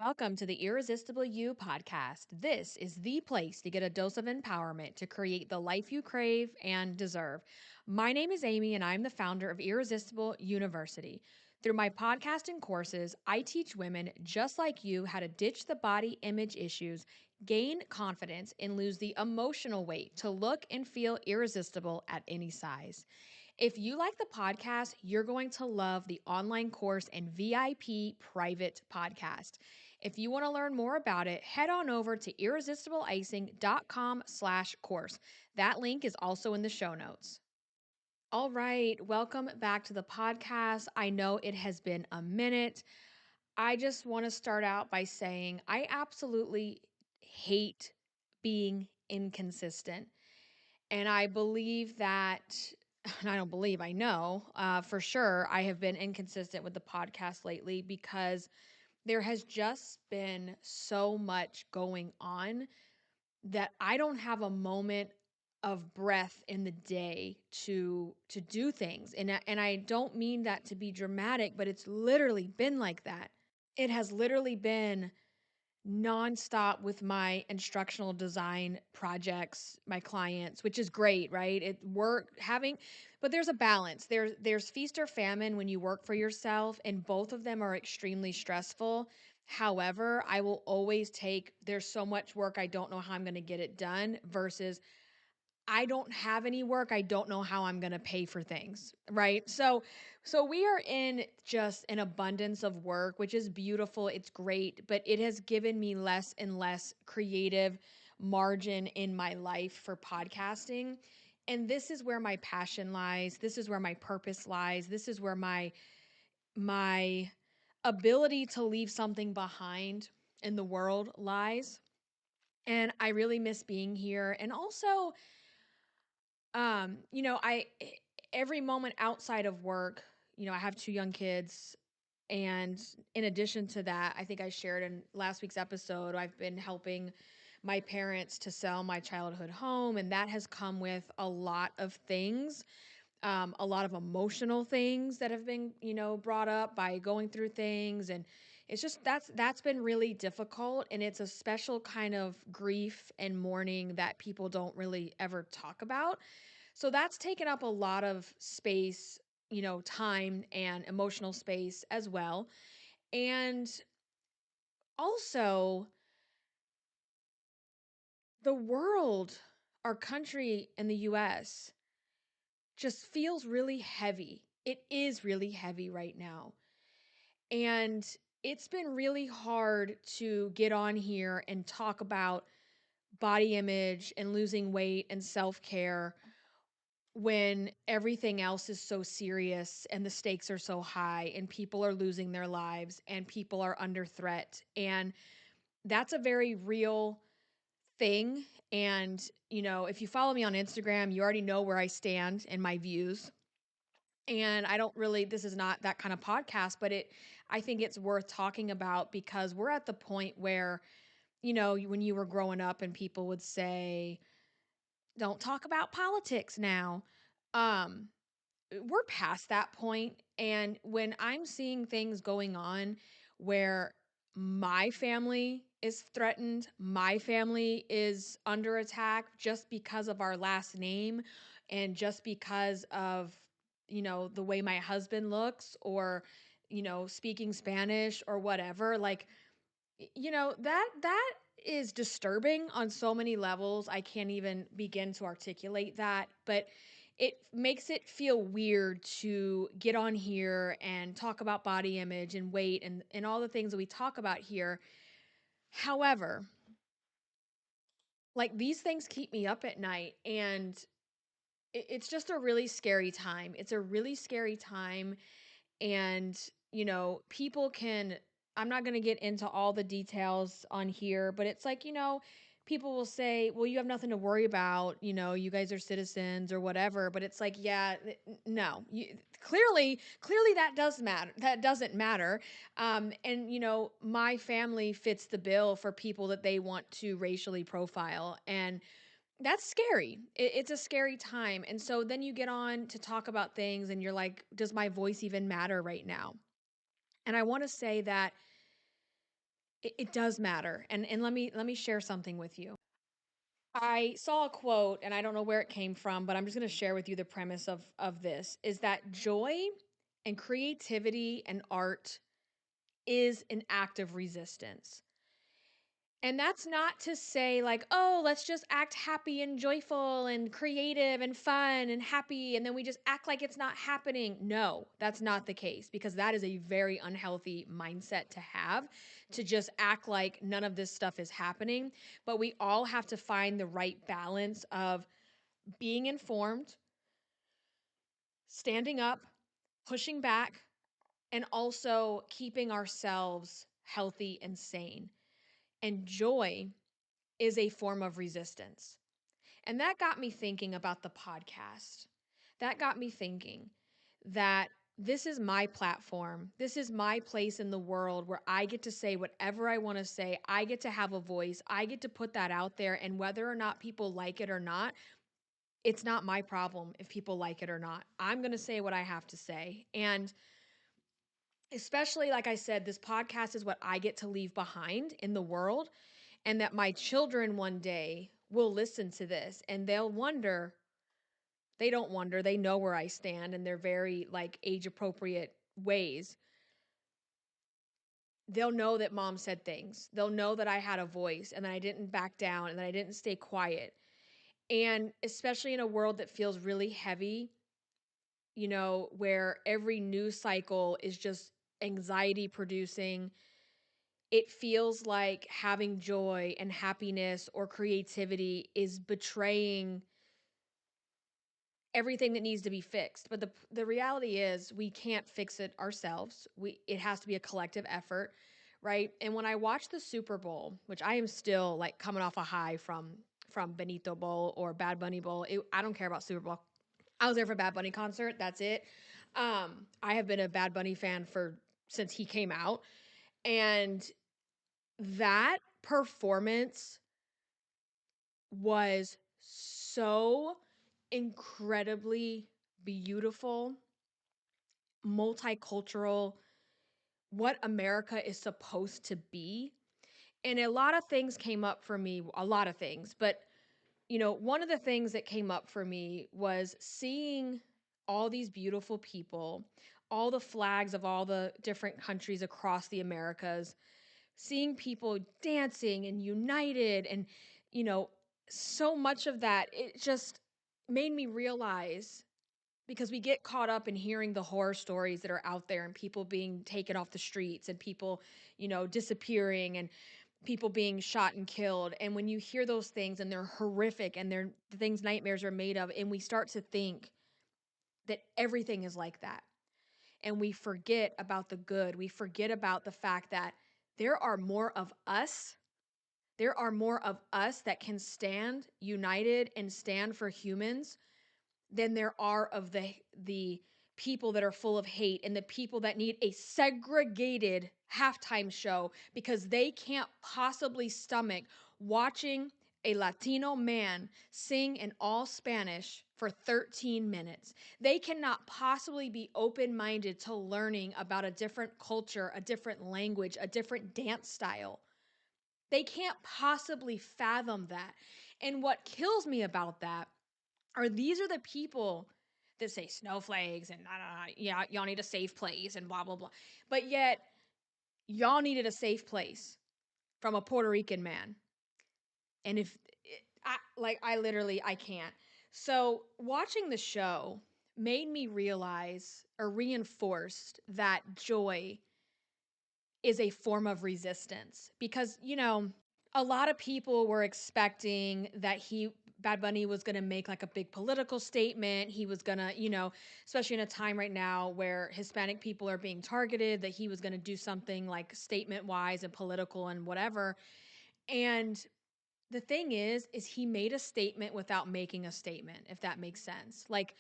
Welcome to the Irresistible You podcast. This is the place to get a dose of empowerment to create the life you crave and deserve. My name is Amy, and I'm the founder of Irresistible University. Through my podcast and courses, I teach women just like you how to ditch the body image issues, gain confidence, and lose the emotional weight to look and feel irresistible at any size. If you like the podcast, you're going to love the online course and VIP private podcast. If you want to learn more about it, head on over to irresistibleicing.com/course. That link is also in the show notes. All right, welcome back to the podcast. I know it has been a minute. I just want to start out by saying I absolutely hate being inconsistent. And I believe that, and I don't believe, I know for sure, I have been inconsistent with the podcast lately because there has just been so much going on that I don't have a moment of breath in the day to do things. And I don't mean that to be dramatic, but it's literally been like that. It has literally been nonstop with my instructional design projects, my clients, which is great, right? It work having, but there's a balance. There's feast or famine when you work for yourself, and both of them are extremely stressful. However, I will always take there's so much work I don't know how I'm going to get it done versus I don't have any work. I don't know how I'm going to pay for things, right? So we are in just an abundance of work, which is beautiful. It's great, but it has given me less and less creative margin in my life for podcasting. And this is where my passion lies. This is where my purpose lies. This is where my ability to leave something behind in the world lies. And I really miss being here. And also, I every moment outside of work, I have two young kids, and in addition to that, I think I shared in last week's episode, I've been helping my parents to sell my childhood home, and that has come with a lot of things, a lot of emotional things that have been, brought up by going through things, and it's just that's been really difficult, and it's a special kind of grief and mourning that people don't really ever talk about. So that's taken up a lot of space, time and emotional space as well. And also, the world, our country in the US, just feels really heavy. It is really heavy right now. And it's been really hard to get on here and talk about body image and losing weight and self care when everything else is so serious and the stakes are so high and people are losing their lives and people are under threat. And that's a very real thing. And, if you follow me on Instagram, you already know where I stand and my views. And I don't really, this is not that kind of podcast, but I think it's worth talking about because we're at the point where, when you were growing up and people would say, don't talk about politics now. Um, we're past that point, and when I'm seeing things going on where my family is threatened, my family is under attack just because of our last name and just because of the way my husband looks or speaking Spanish or whatever, like that is disturbing on so many levels. I can't even begin to articulate that, but it makes it feel weird to get on here and talk about body image and weight and all the things that we talk about here. However, like these things keep me up at night, and it's just a really scary time. It's a really scary time. And, people can, I'm not going to get into all the details on here, but it's like, people will say, well, you have nothing to worry about, you guys are citizens or whatever. But it's like, yeah, no, clearly that does matter. That doesn't matter. And, my family fits the bill for people that they want to racially profile. And that's scary. It's a scary time. And so then you get on to talk about things and you're like, does my voice even matter right now? And I want to say that It does matter. And let me share something with you. I saw a quote and I don't know where it came from, but I'm just going to share with you the premise of this is that joy and creativity and art is an act of resistance. And that's not to say, like, oh, let's just act happy and joyful and creative and fun and happy. And then we just act like it's not happening. No, that's not the case, because that is a very unhealthy mindset to have, to just act like none of this stuff is happening. But we all have to find the right balance of being informed, standing up, pushing back, and also keeping ourselves healthy and sane. And joy is a form of resistance. And that got me thinking about the podcast. That got me thinking that this is my platform. This is my place in the world where I get to say whatever I want to say. I get to have a voice. I get to put that out there. And whether or not people like it or not, it's not my problem if people like it or not. I'm going to say what I have to say. And especially, like I said, this podcast is what I get to leave behind in the world, and that my children one day will listen to this and they'll wonder. They don't wonder, they know where I stand in their very like age appropriate ways. They'll know that mom said things. They'll know that I had a voice and that I didn't back down and that I didn't stay quiet. And especially in a world that feels really heavy, where every news cycle is just anxiety producing, it feels like having joy and happiness or creativity is betraying everything that needs to be fixed. But the reality is we can't fix it ourselves. It has to be a collective effort, right? And when I watch the Super Bowl, which I am still like coming off a high from Benito Bowl or Bad Bunny Bowl, I don't care about Super Bowl. I was there for Bad Bunny concert. That's it. I have been a Bad Bunny fan for since he came out, and that performance was so incredibly beautiful, multicultural, what America is supposed to be. And a lot of things came up for me, a lot of things, but one of the things that came up for me was seeing all these beautiful people, all the flags of all the different countries across the Americas, seeing people dancing and united, and you know so much of that, it just made me realize, because we get caught up in hearing the horror stories that are out there and people being taken off the streets and people disappearing and people being shot and killed. And when you hear those things and they're horrific and they're the things nightmares are made of, and we start to think that everything is like that, and we forget about the good, we forget about the fact that there are more of us. There are more of us that can stand united and stand for humans than there are of the people that are full of hate and the people that need a segregated halftime show because they can't possibly stomach watching a Latino man sing in all Spanish for 13 minutes. They cannot possibly be open-minded to learning about a different culture, a different language, a different dance style. They can't possibly fathom that. And what kills me about that are these are the people that say snowflakes and yeah, y'all need a safe place and blah, blah, blah. But yet, y'all needed a safe place from a Puerto Rican man. And I literally, I can't. So watching the show made me realize or reinforced that joy is a form of resistance because, a lot of people were expecting that Bad Bunny was going to make like a big political statement. He was going to, especially in a time right now where Hispanic people are being targeted, that he was going to do something like statement wise and political and whatever. And the thing is he made a statement without making a statement, if that makes sense. Like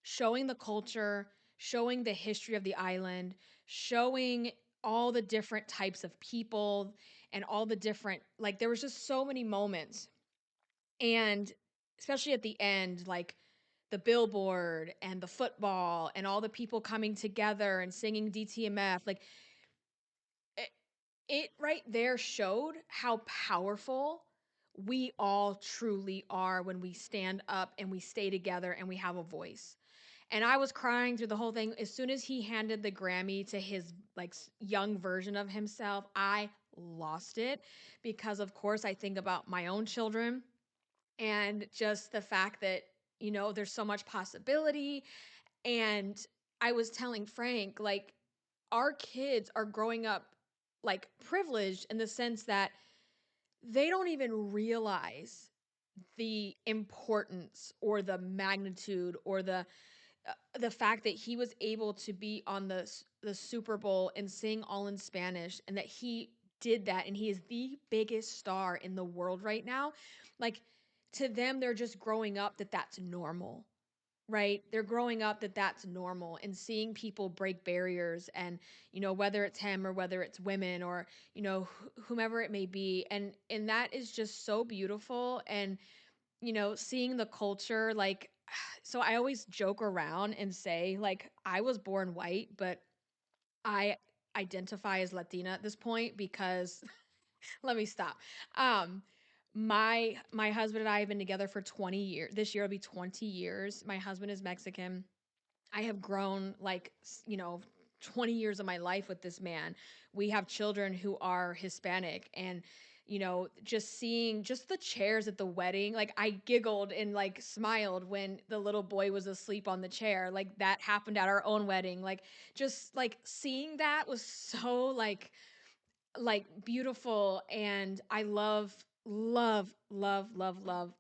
showing the culture, showing the history of the island, showing all the different types of people and all the different, like, there was just so many moments. And especially at the end, like the billboard and the football and all the people coming together and singing DTMF, like It right there showed how powerful we all truly are when we stand up and we stay together and we have a voice. And I was crying through the whole thing. As soon as he handed the Grammy to his like young version of himself, I lost it because of course I think about my own children and just the fact that, there's so much possibility. And I was telling Frank, like, our kids are growing up like privileged in the sense that they don't even realize the importance or the magnitude or the fact that he was able to be on the Super Bowl and sing all in Spanish and that he did that and he is the biggest star in the world right now. Like, to them, they're just growing up that that's normal, right? They're growing up that that's normal and seeing people break barriers and, whether it's him or whether it's women or, whomever it may be. And that is just so beautiful. And, seeing the culture, like, so I always joke around and say, like, I was born white, but I identify as Latina at this point because let me stop. Um, my husband and I have been together for 20 years. This year will be 20 years. My husband is Mexican. I have grown like, 20 years of my life with this man. We have children who are Hispanic and just seeing just the chairs at the wedding, like I giggled and like smiled when the little boy was asleep on the chair. Like that happened at our own wedding. Like just like seeing that was so like beautiful. And I love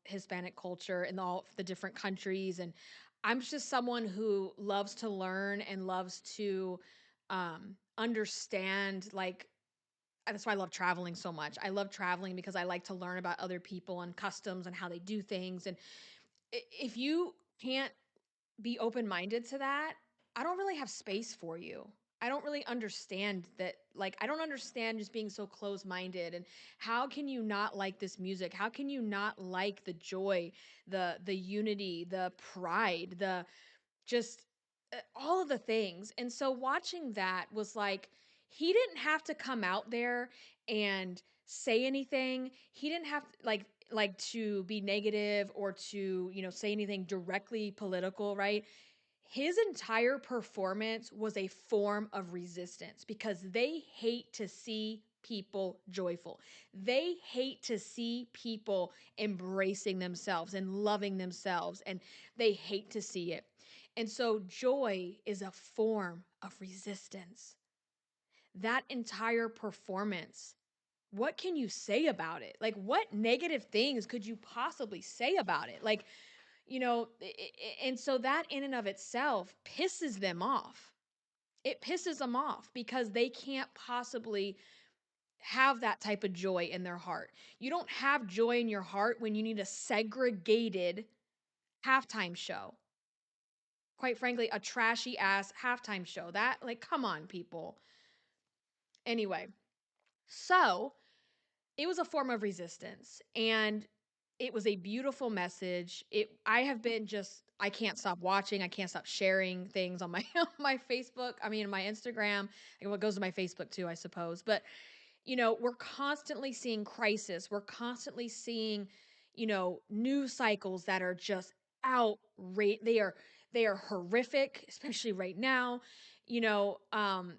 Hispanic culture in all the different countries. And I'm just someone who loves to learn and loves to understand, like, that's why I love traveling so much. I love traveling because I like to learn about other people and customs and how they do things. And if you can't be open-minded to that, I don't really have space for you. I don't really understand that, like, I don't understand just being so close-minded. And how can you not like this music? How can you not like the joy, the unity, the pride, the just all of the things. And so watching that was like, he didn't have to come out there and say anything. He didn't have to, like to be negative or to, say anything directly political, right? His entire performance was a form of resistance because they hate to see people joyful. They hate to see people embracing themselves and loving themselves, and they hate to see it. And so joy is a form of resistance. That entire performance, what can you say about it? Like, what negative things could you possibly say about it? Like, and so that in and of itself pisses them off. It pisses them off because they can't possibly have that type of joy in their heart. You don't have joy in your heart when you need a segregated halftime show. Quite frankly, a trashy ass halftime show. That, like, come on, people. Anyway, so it was a form of resistance and it was a beautiful message. I have been just I can't stop watching. I can't stop sharing things on my on my Facebook. I mean, my Instagram. What goes to my Facebook too, I suppose. But we're constantly seeing crisis. We're constantly seeing, news cycles that are just outrage. They are horrific, especially right now. You know, um,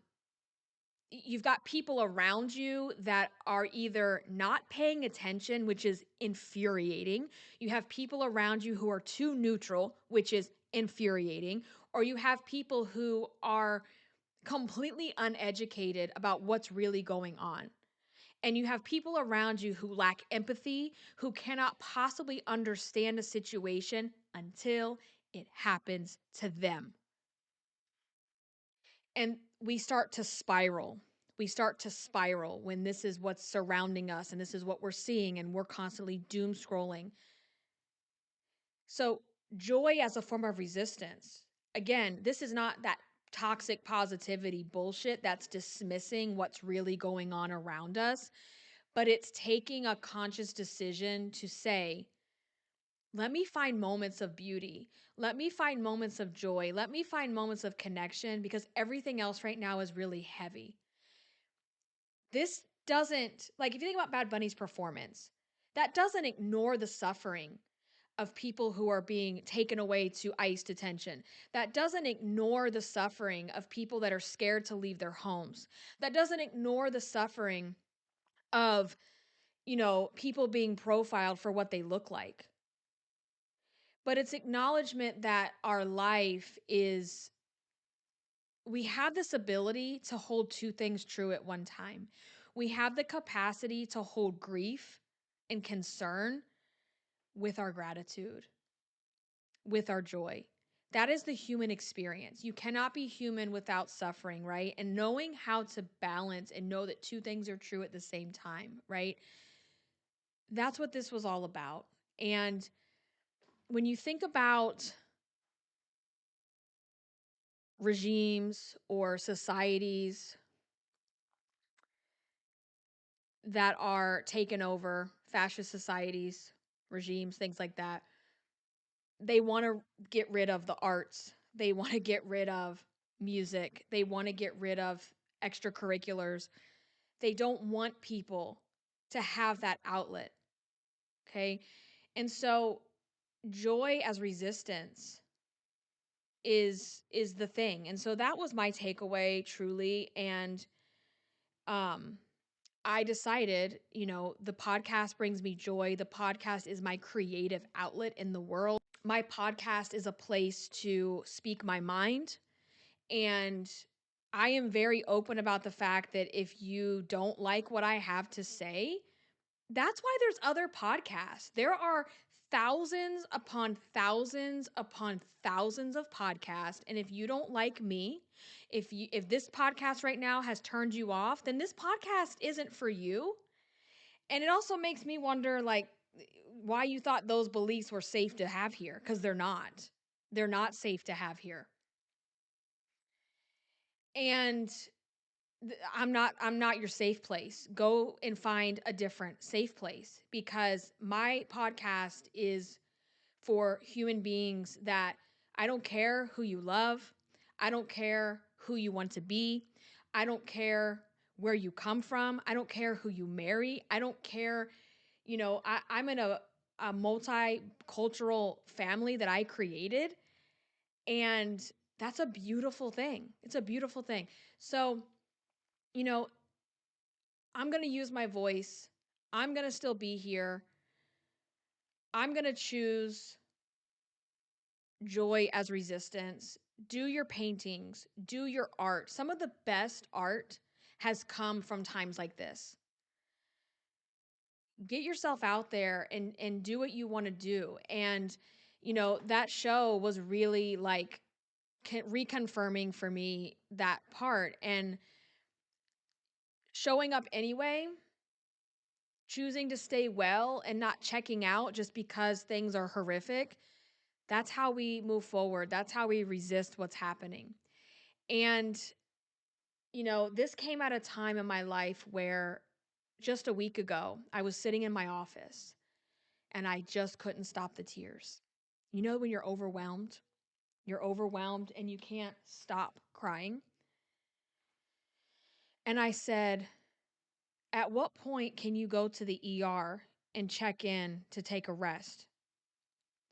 you've got people around you that are either not paying attention, which is infuriating. You have people around you who are too neutral, which is infuriating. Or you have people who are completely uneducated about what's really going on. And you have people around you who lack empathy, who cannot possibly understand a situation until it happens to them. And we start to spiral. We start to spiral when this is what's surrounding us and this is what we're seeing, and we're constantly doom scrolling. So, joy as a form of resistance. Again, this is not that toxic positivity bullshit that's dismissing what's really going on around us, but it's taking a conscious decision to say, let me find moments of beauty. Let me find moments of joy. Let me find moments of connection because everything else right now is really heavy. This doesn't, like, if you think about Bad Bunny's performance, that doesn't ignore the suffering of people who are being taken away to ICE detention. That doesn't ignore the suffering of people that are scared to leave their homes. That doesn't ignore the suffering of, people being profiled for what they look like. But it's acknowledgement that our life is, we have this ability to hold two things true at one time. We have the capacity to hold grief and concern with our gratitude, with our joy. That is the human experience. You cannot be human without suffering, right? And knowing how to balance and know that two things are true at the same time, right? That's what this was all about. And when you think about regimes or societies that are taken over, fascist societies, regimes, things like that, they want to get rid of the arts. They want to get rid of music. They want to get rid of extracurriculars. They don't want people to have that outlet. Okay. And so joy as resistance is the thing. And so that was my takeaway truly. And um I decided, the podcast brings me joy. The podcast is my creative outlet in the world. My podcast is a place to speak my mind. And I am very open about the fact that if you don't like what I have to say, that's why there's other podcasts. There are thousands upon thousands upon thousands of podcasts. And if you don't like me, if this podcast right now has turned you off, then this podcast isn't for you. And it also makes me wonder, like, why you thought those beliefs were safe to have here, because they're not. They're not safe to have here. And I'm not your safe place. Go and find a different safe place, because my podcast is for human beings that, I don't care who you love. I don't care who you want to be. I don't care where you come from. I don't care who you marry. I don't care. I'm in a multicultural family that I created. And that's a beautiful thing. It's a beautiful thing. So, you know, I'm going to use my voice. I'm going to still be here. I'm going to choose joy as resistance. Do your paintings, do your art. Some of the best art has come from times like this. Get yourself out there and do what you want to do. And that show was really like reconfirming for me that part, and showing up anyway, choosing to stay well and not checking out just because things are horrific. That's how we move forward. That's how we resist what's happening. And this came at a time in my life where just a week ago, I was sitting in my office and I just couldn't stop the tears. When you're overwhelmed and you can't stop crying. And I said, at what point can you go to the ER and check in to take a rest?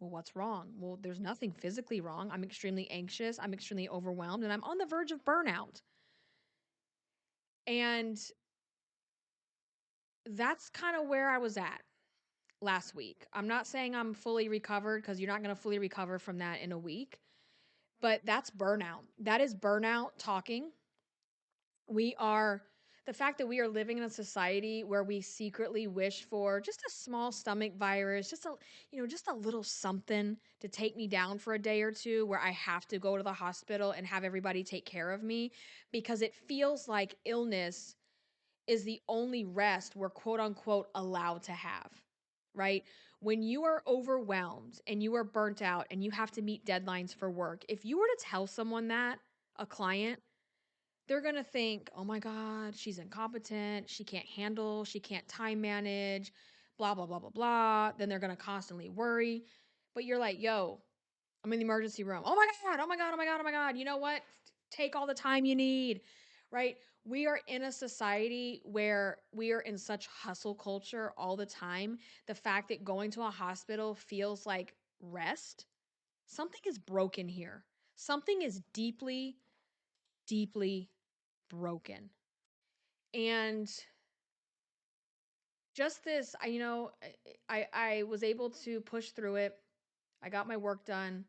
Well, what's wrong? Well, there's nothing physically wrong. I'm extremely anxious. I'm extremely overwhelmed, and I'm on the verge of burnout. And that's kind of where I was at last week. I'm not saying I'm fully recovered, because you're not going to fully recover from that in a week, but that's burnout. That is burnout talking. The fact that we are living in a society where we secretly wish for just a small stomach virus, just a little something to take me down for a day or two, where I have to go to the hospital and have everybody take care of me, because it feels like illness is the only rest we're quote unquote allowed to have, right? When you are overwhelmed and you are burnt out and you have to meet deadlines for work, if you were to tell someone that, a client, they're going to think, oh my God, she's incompetent. She can't time manage, blah, blah, blah, blah, blah. Then they're going to constantly worry. But you're like, yo, I'm in the emergency room. Oh my God, oh my God, oh my God, oh my God. You know what? Take all the time you need, right? We are in a society where we are in such hustle culture all the time. The fact that going to a hospital feels like rest, something is broken here. Something is deeply, deeply broken. And just this, I was able to push through it. I got my work done,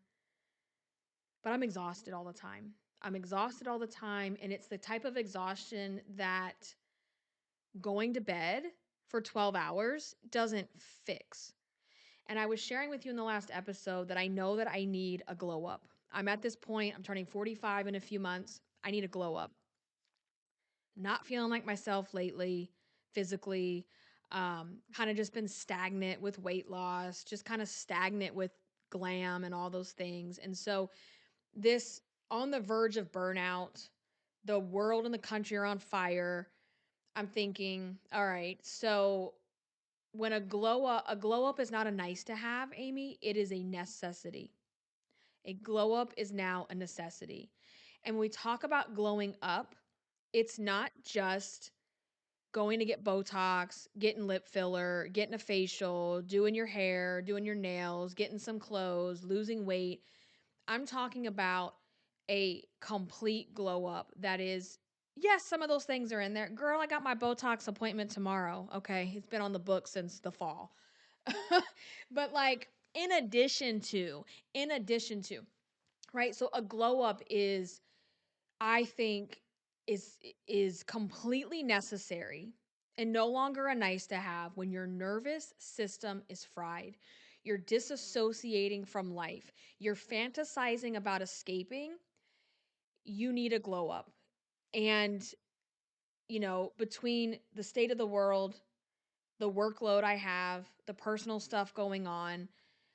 but I'm exhausted all the time. I'm exhausted all the time. And it's the type of exhaustion that going to bed for 12 hours doesn't fix. And I was sharing with you in the last episode that I know that I need a glow up. I'm at this point, I'm turning 45 in a few months. I need a glow up. Not feeling like myself lately, physically, kind of just been stagnant with weight loss, just kind of stagnant with glam and all those things. And so, this on the verge of burnout, the world and the country are on fire. I'm thinking, all right, so when a glow up is not a nice to have, Amy, it is a necessity. A glow up is now a necessity. And when we talk about glowing up, it's not just going to get Botox, getting lip filler, getting a facial, doing your hair, doing your nails, getting some clothes, losing weight. I'm talking about a complete glow up that is, yes, some of those things are in there. Girl, I got my Botox appointment tomorrow. Okay. It's been on the book since the fall. But like, in addition to, right? So a glow up is, I think, is is completely necessary and no longer a nice to have when your nervous system is fried. You're disassociating from life. You're fantasizing about escaping. You need a glow up. And, between the state of the world, the workload I have, the personal stuff going on,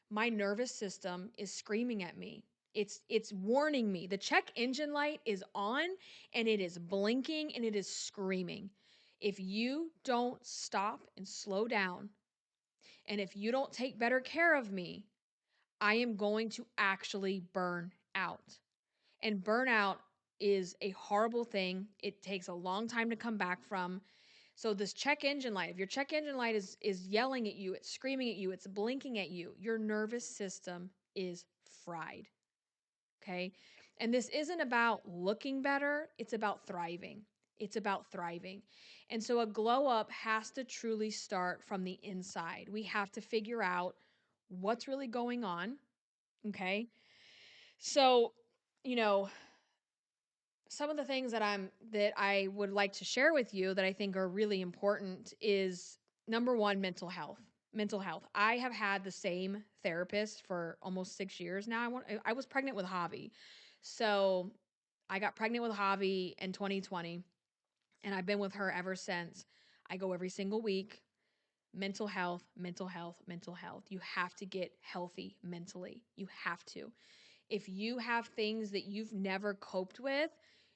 my nervous system is screaming at me. It's warning me. The check engine light is on and it is blinking and it is screaming. If you don't stop and slow down, and if you don't take better care of me, I am going to actually burn out. And burnout is a horrible thing. It takes a long time to come back from. So this check engine light, if your check engine light is yelling at you, it's screaming at you, it's blinking at you, your nervous system is fried. Okay? And this isn't about looking better, it's about thriving. It's about thriving. And so a glow up has to truly start from the inside. We have to figure out what's really going on, okay? So, you know, some of the things that I would like to share with you that I think are really important is number one, mental health. Mental health. I have had the same therapist for almost 6 years now. I was pregnant with Javi. So I got pregnant with Javi in 2020 and I've been with her ever since. I go every single week. Mental health, mental health, mental health. You have to get healthy mentally. You have to. If you have things that you've never coped with,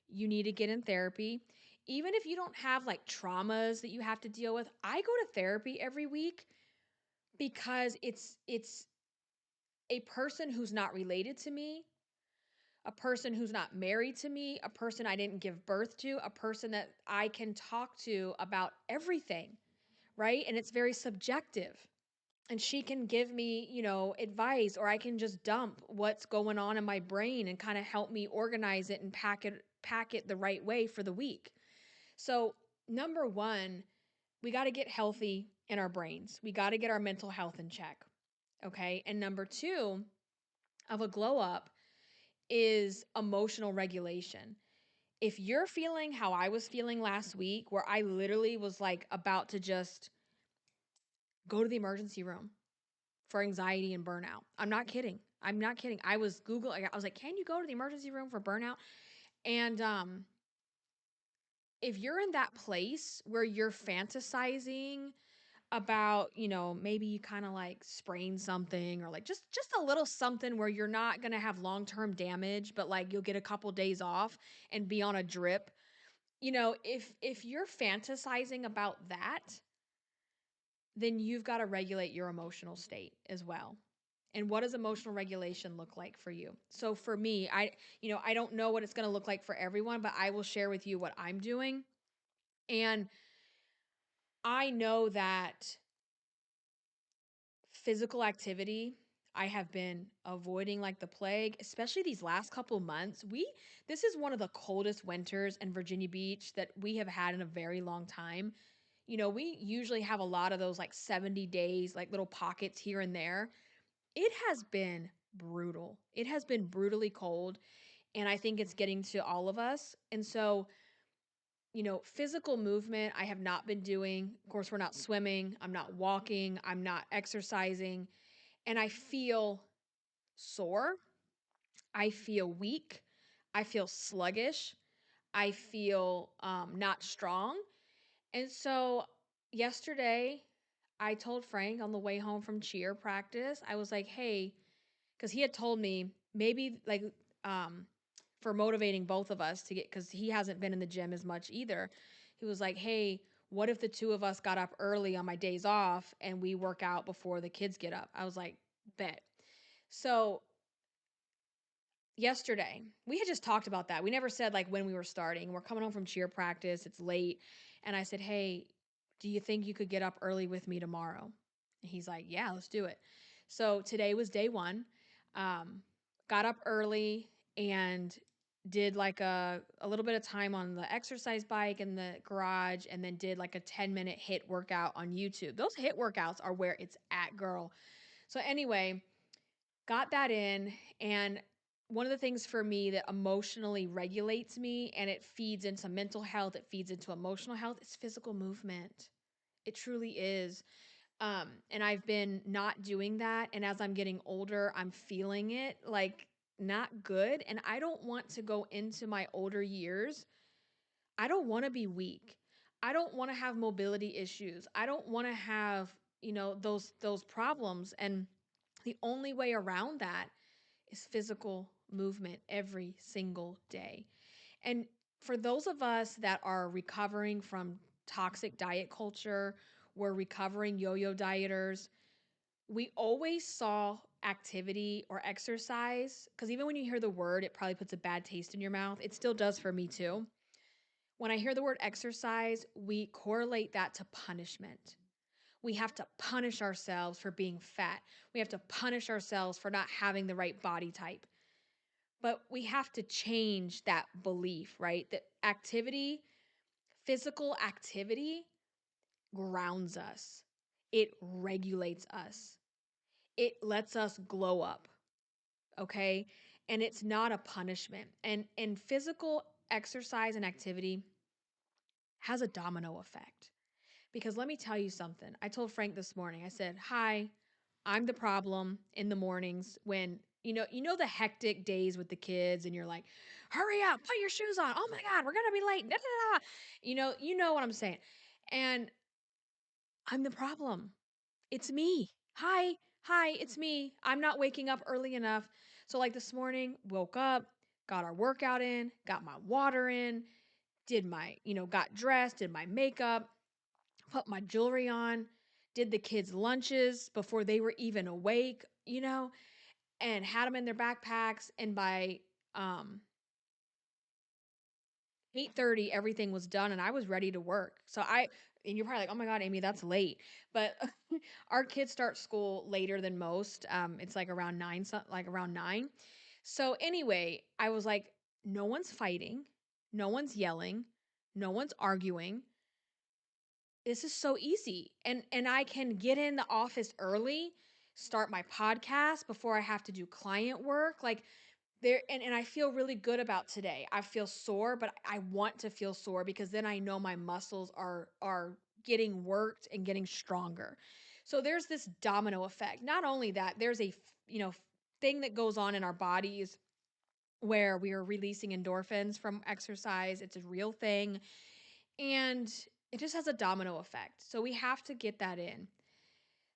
you need to get in therapy. Even if you don't have like traumas that you have to deal with, I go to therapy every week because it's a person who's not related to me, a person who's not married to me, a person I didn't give birth to, a person that I can talk to about everything, right? And it's very subjective. And she can give me, advice, or I can just dump what's going on in my brain and kind of help me organize it and pack it the right way for the week. So, number 1, we got to get healthy in our brains. We got to get our mental health in check. Okay? And number 2 of a glow up is emotional regulation. If you're feeling how I was feeling last week, where I literally was like about to just go to the emergency room for anxiety and burnout. I'm not kidding. I'm not kidding. I was Googling, I was like, can you go to the emergency room for burnout? And if you're in that place where you're fantasizing about, maybe you kind of like sprain something or like just a little something where you're not going to have long-term damage, but like you'll get a couple days off and be on a drip. If you're fantasizing about that, then you've got to regulate your emotional state as well. And what does emotional regulation look like for you? So for me, I don't know what it's going to look like for everyone, but I will share with you what I'm doing. And I know that physical activity I have been avoiding like the plague, especially these last couple months. This is one of the coldest winters in Virginia Beach that we have had in a very long time. We usually have a lot of those like 70 days, like little pockets here and there. It has been brutal. It has been brutally cold, and I think it's getting to all of us. And so, physical movement I have not been doing. Of course, we're not swimming, I'm not walking, I'm not exercising, and I feel sore. I feel weak. I feel sluggish. I feel not strong. And so yesterday, I told Frank on the way home from cheer practice, I was like, hey, because he had told me maybe like um, for motivating both of us to get, because he hasn't been in the gym as much either. He was like, hey, what if the two of us got up early on my days off and we work out before the kids get up? I was like, bet. So yesterday, we had just talked about that. We never said like when we were starting. We're coming home from cheer practice, it's late. And I said, hey, do you think you could get up early with me tomorrow? And he's like, yeah, let's do it. So today was day one. Um, got up early and did like a little bit of time on the exercise bike in the garage, and then did like a 10-minute hit workout on YouTube. Those hit workouts are where it's at, girl. So anyway, got that in. And one of the things for me that emotionally regulates me and it feeds into mental health, it feeds into emotional health, is physical movement. It truly is. And I've been not doing that. And as I'm getting older, I'm feeling it like not good. And I don't want to go into my older years. I don't want to be weak. I don't want to have mobility issues. I don't want to have, those problems. And the only way around that is physical movement every single day. And for those of us that are recovering from toxic diet culture, we're recovering yo yo dieters, we always saw activity or exercise, because even when you hear the word, it probably puts a bad taste in your mouth. It still does for me too. When I hear the word exercise, we correlate that to punishment. We have to punish ourselves for being fat. We have to punish ourselves for not having the right body type. But we have to change that belief, right? That activity, physical activity, grounds us, it regulates us, it lets us glow up, okay? And it's not a punishment. And physical exercise and activity has a domino effect. Because let me tell you something. I told Frank this morning, I said, hi, I'm the problem in the mornings when, the hectic days with the kids and you're like, hurry up, put your shoes on. Oh my God, we're going to be late. Da, da, da. You know what I'm saying. And I'm the problem. It's me. Hi, it's me. I'm not waking up early enough. So like this morning, woke up, got our workout in, got my water in, did my, got dressed, did my makeup, put my jewelry on, did the kids' lunches before they were even awake, and had them in their backpacks. And by 8:30, everything was done and I was ready to work. And you're probably like, oh my God, Amy, that's late. But our kids start school later than most. It's like around 9, like around 9. So anyway, I was like, no one's fighting, no one's yelling, no one's arguing. This is so easy. And I can get in the office early, start my podcast before I have to do client work. Like and I feel really good about today. I feel sore, but I want to feel sore because then I know my muscles are getting worked and getting stronger. So there's this domino effect. Not only that, there's a thing that goes on in our bodies where we are releasing endorphins from exercise. It's a real thing. And it just has a domino effect. So we have to get that in.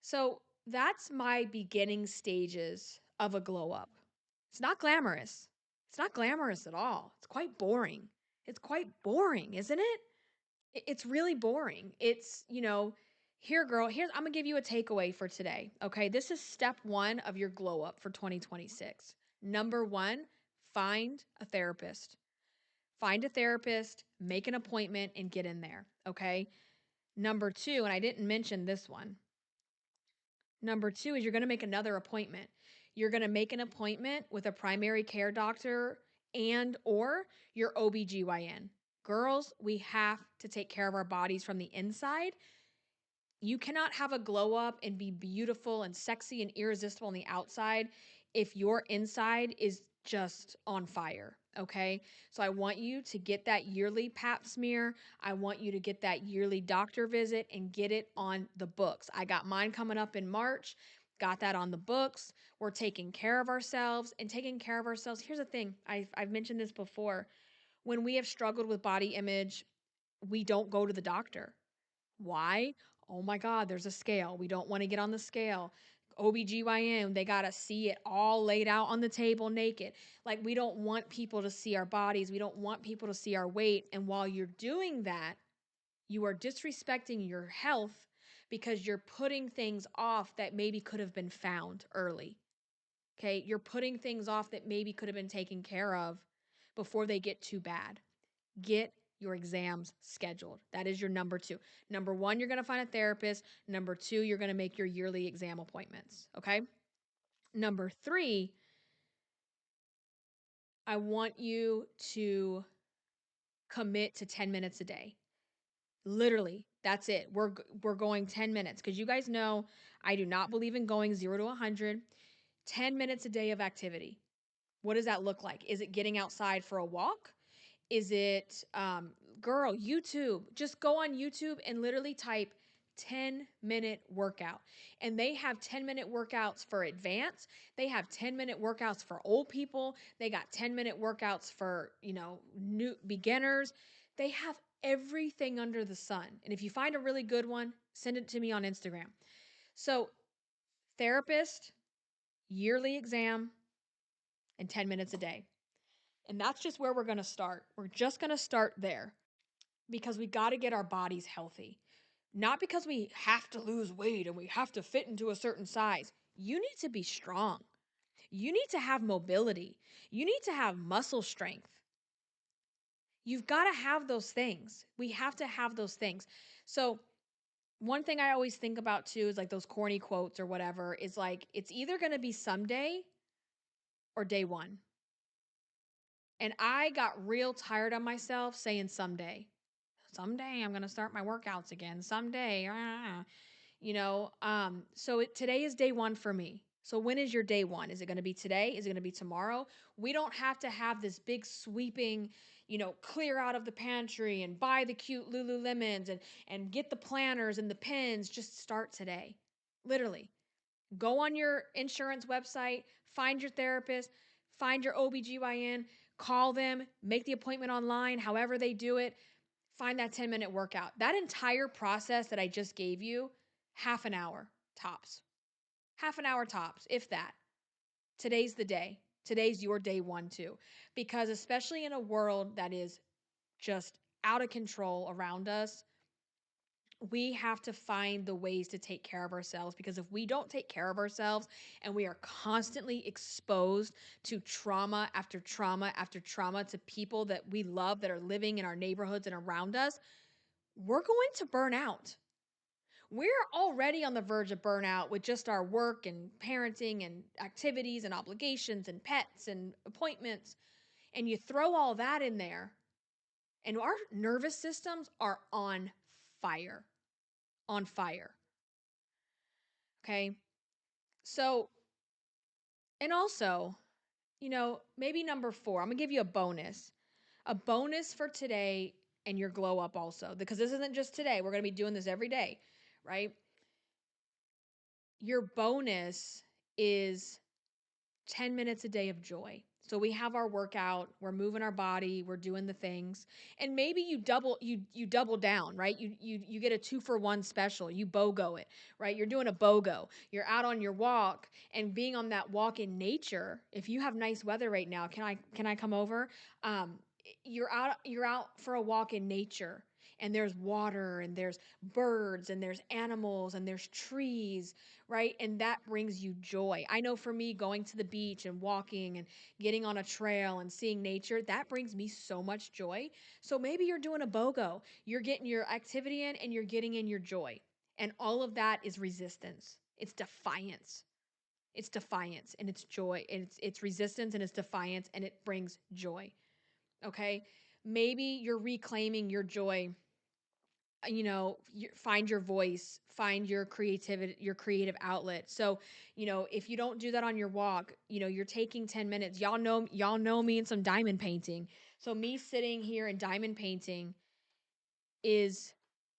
So that's my beginning stages of a glow up. It's not glamorous. It's not glamorous at all. It's quite boring. It's quite boring, isn't it? It's really boring. It's, here, girl, I'm going to give you a takeaway for today. Okay. This is step one of your glow up for 2026. Number one, find a therapist. Find a therapist, make an appointment, and get in there. Okay. Number two, and I didn't mention this one. Number two is you're going to make another appointment. You're going to make an appointment with a primary care doctor and or your OBGYN. Girls, we have to take care of our bodies from the inside. You cannot have a glow up and be beautiful and sexy and irresistible on the outside if your inside is just on fire. Okay. So I want you to get that yearly pap smear. I want you to get that yearly doctor visit and get it on the books. I got mine coming up in March. Got that on the books. We're taking care of ourselves and taking care of ourselves. Here's the thing. I've mentioned this before. When we have struggled with body image, we don't go to the doctor. Why? Oh my God, there's a scale. We don't want to get on the scale. OBGYN, they got to see it all laid out on the table naked. Like, we don't want people to see our bodies. We don't want people to see our weight. And while you're doing that, you are disrespecting your health because you're putting things off that maybe could have been found early. Okay. You're putting things off that maybe could have been taken care of before they get too bad. Get your exams scheduled. That is your number two. Number one, you're going to find a therapist. Number two, you're going to make your yearly exam appointments. Okay. Number three, I want you to commit to 10 minutes a day. Literally, that's it. We're going 10 minutes because you guys know I do not believe in going 0 to 100. 10 minutes a day of activity. What does that look like? Is it getting outside for a walk? Is it, girl, YouTube? Just go on YouTube and literally type 10-minute workout. And they have 10-minute workouts for advanced. They have 10-minute workouts for old people. They got 10-minute workouts for, new beginners. They have everything under the sun. And if you find a really good one, send it to me on Instagram. So, therapist, yearly exam, and 10 minutes a day. And that's just where we're going to start. We're just going to start there because we got to get our bodies healthy. Not because we have to lose weight and we have to fit into a certain size. You need to be strong. You need to have mobility. You need to have muscle strength. You've got to have those things. We have to have those things. So, one thing I always think about too is like those corny quotes or whatever is like, it's either going to be someday or day one. And I got real tired of myself saying someday. Someday I'm going to start my workouts again. Someday. Today is day one for me. So when is your day one? Is it going to be today? Is it going to be tomorrow? We don't have to have this big sweeping, clear out of the pantry and buy the cute Lululemons and get the planners and the pens. Just start today. Literally. Go on your insurance website, find your therapist, find your OBGYN, call them, make the appointment online, however they do it. Find that 10-minute workout. That entire process that I just gave you, half an hour tops. Half an hour tops, if that. Today's the day. Today's your day one, too. Because especially in a world that is just out of control around us, we have to find the ways to take care of ourselves because if we don't take care of ourselves and we are constantly exposed to trauma after trauma after trauma to people that we love that are living in our neighborhoods and around us, we're going to burn out. We're already on the verge of burnout with just our work and parenting and activities and obligations and pets and appointments. And you throw all that in there, and our nervous systems are on fire. On fire. Okay. So, and also, maybe number four, I'm going to give you a bonus for today and your glow up also, because this isn't just today. We're going to be doing this every day, right? Your bonus is 10 minutes a day of joy. So we have our workout, we're moving our body, we're doing the things. And maybe you double down, right? You get a 2-for-1 special. You BOGO it, right? You're doing a BOGO. You're out on your walk and being on that walk in nature. If you have nice weather right now, can I come over? You're out for a walk in nature and there's water and there's birds and there's animals and there's trees, right? And that brings you joy. I know for me, going to the beach and walking and getting on a trail and seeing nature, that brings me so much joy. So maybe you're doing a BOGO, you're getting your activity in and you're getting in your joy. And all of that is resistance. It's defiance. It's defiance and it's joy. And it's resistance and it's defiance and it brings joy. Okay? Maybe you're reclaiming your joy. Find your voice, find your creativity, your creative outlet. So, if you don't do that on your walk, you're taking 10 minutes. Y'all know me in some diamond painting. So me sitting here and diamond painting is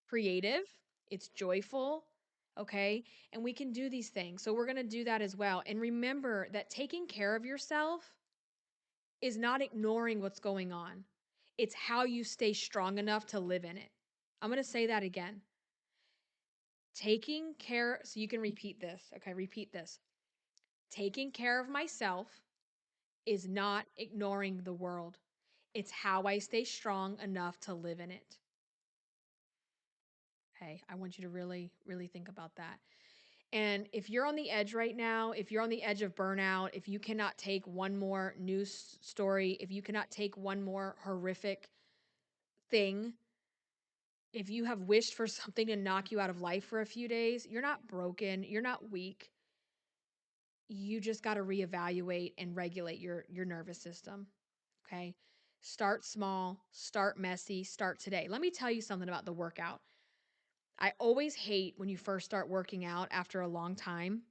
creative, it's joyful, okay? And we can do these things. So we're going to do that as well. And remember that taking care of yourself is not ignoring what's going on. It's how you stay strong enough to live in it. I'm going to say that again. Taking care, so you can repeat this, okay? Repeat this. Taking care of myself is not ignoring the world. It's how I stay strong enough to live in it. Okay, I want you to really, really think about that. And if you're on the edge right now, if you're on the edge of burnout, if you cannot take one more news story, if you cannot take one more horrific thing, if you have wished for something to knock you out of life for a few days, you're not broken, you're not weak. You just got to reevaluate and regulate your nervous system. Okay? Start small, start messy, start today. Let me tell you something about the workout. I always hate when you first start working out after a long time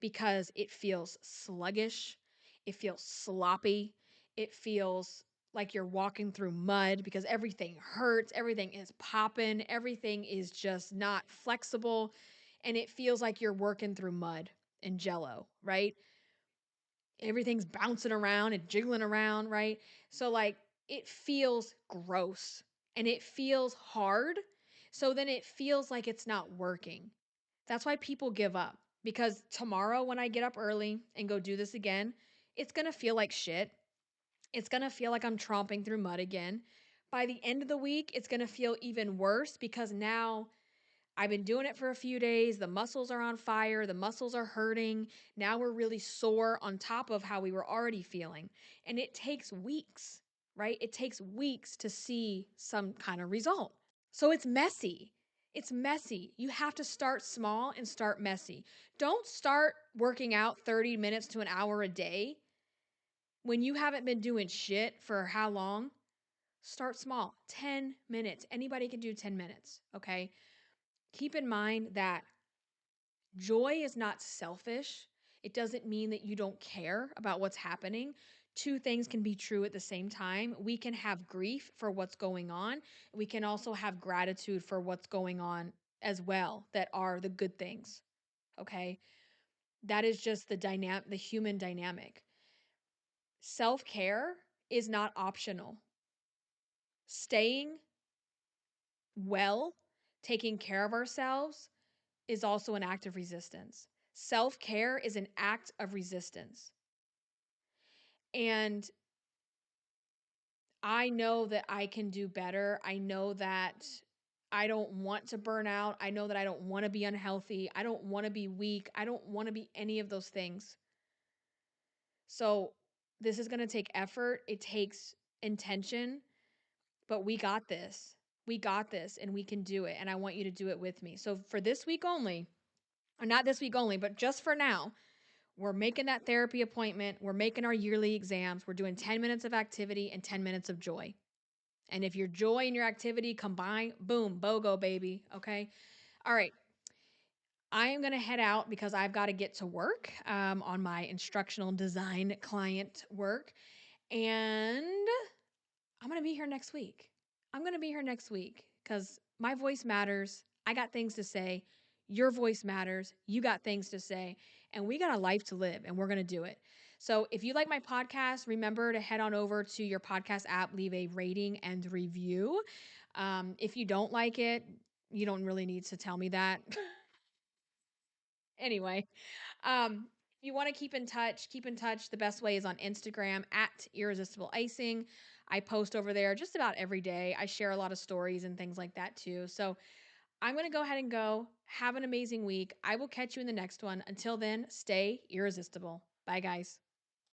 because it feels sluggish, it feels sloppy, it feels like you're walking through mud because everything hurts, everything is popping, everything is just not flexible, and it feels like you're working through mud and jello, right? Everything's bouncing around and jiggling around, right? So, like, it feels gross and it feels hard. So then it feels like it's not working. That's why people give up because tomorrow, when I get up early and go do this again, it's going to feel like shit. It's going to feel like I'm tromping through mud again. By the end of the week, it's going to feel even worse because now I've been doing it for a few days. The muscles are on fire. The muscles are hurting. Now we're really sore on top of how we were already feeling. And it takes weeks, right? It takes weeks to see some kind of result. So it's messy. It's messy. You have to start small and start messy. Don't start working out 30 minutes to an hour a day when you haven't been doing shit for how long. Start small, 10 minutes. Anybody can do 10 minutes, okay? Keep in mind that joy is not selfish. It doesn't mean that you don't care about what's happening. Two things can be true at the same time. We can have grief for what's going on. We can also have gratitude for what's going on as well, that are the good things. Okay? That is just the human dynamic. Self-care is not optional. Staying well, taking care of ourselves is also an act of resistance. Self care is an act of resistance. And I know that I can do better. I know that I don't want to burn out. I know that I don't want to be unhealthy. I don't want to be weak. I don't want to be any of those things. So, this is going to take effort. It takes intention, but we got this. We got this and we can do it. And I want you to do it with me. So, for this week only, or not this week only, but just for now, we're making that therapy appointment. We're making our yearly exams. We're doing 10 minutes of activity and 10 minutes of joy. And if your joy and your activity combine, boom, BOGO, baby. Okay. All right. I am going to head out because I've got to get to work on my instructional design client work. And I'm going to be here next week. I'm going to be here next week because my voice matters. I got things to say. Your voice matters. You got things to say. And we got a life to live, and we're going to do it. So if you like my podcast, remember to head on over to your podcast app, leave a rating and review. If you don't like it, you don't really need to tell me that. Anyway, If you want to keep in touch, keep in touch. The best way is on Instagram at irresistible icing. I post over there just about every day. I share a lot of stories and things like that too. So I'm going to go ahead and go. Have an amazing week. I will catch you in the next one. Until then, stay irresistible. Bye, guys.